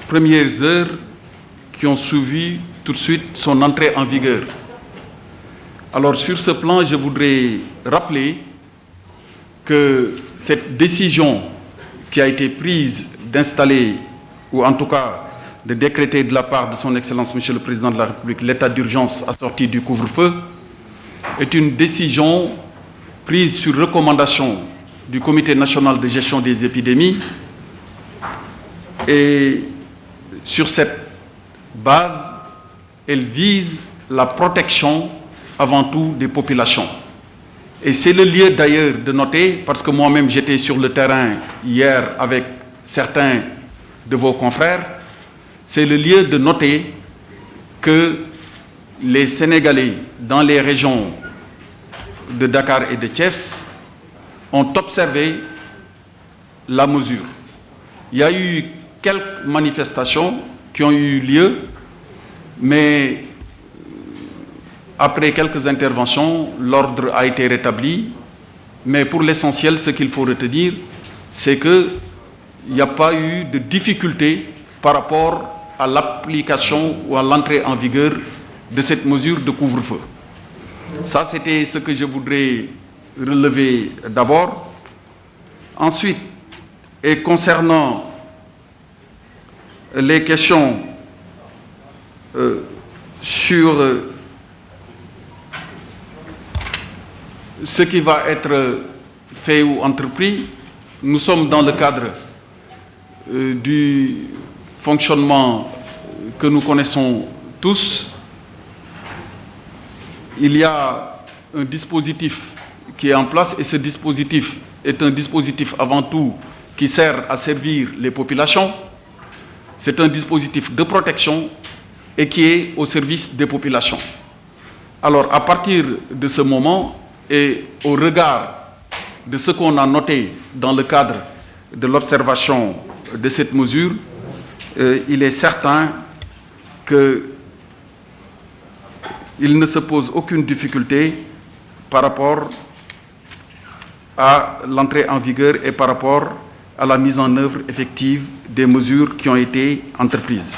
premières heures qui ont suivi tout de suite son entrée en vigueur. Alors sur ce plan, je voudrais rappeler que cette décision qui a été prise d'installer, ou en tout cas de décréter de la part de son Excellence Monsieur le Président de la République l'état d'urgence assorti du couvre-feu, est une décision prise sur recommandation du Comité national de gestion des épidémies, et sur cette base, elle vise la protection avant tout des populations. Et c'est le lieu d'ailleurs de noter, parce que moi-même j'étais sur le terrain hier avec certains de vos confrères, c'est le lieu de noter que les Sénégalais dans les régions de Dakar et de Thiès ont observé la mesure. Il y a eu quelques manifestations qui ont eu lieu, mais après quelques interventions, l'ordre a été rétabli. Mais pour l'essentiel, ce qu'il faut retenir, c'est qu'il n'y a pas eu de difficulté par rapport à l'application ou à l'entrée en vigueur de cette mesure de couvre-feu. Ça, c'était ce que je voudrais relever d'abord. Ensuite, et concernant les questions sur ce qui va être fait ou entrepris, nous sommes dans le cadre du fonctionnement que nous connaissons tous. Il y a un dispositif qui est en place, et ce dispositif est un dispositif avant tout qui sert à servir les populations. C'est un dispositif de protection et qui est au service des populations. Alors, à partir de ce moment et au regard de ce qu'on a noté dans le cadre de l'observation de cette mesure, il est certain qu'il ne se pose aucune difficulté par rapport à l'entrée en vigueur et par rapport à la mise en œuvre effective des mesures qui ont été entreprises.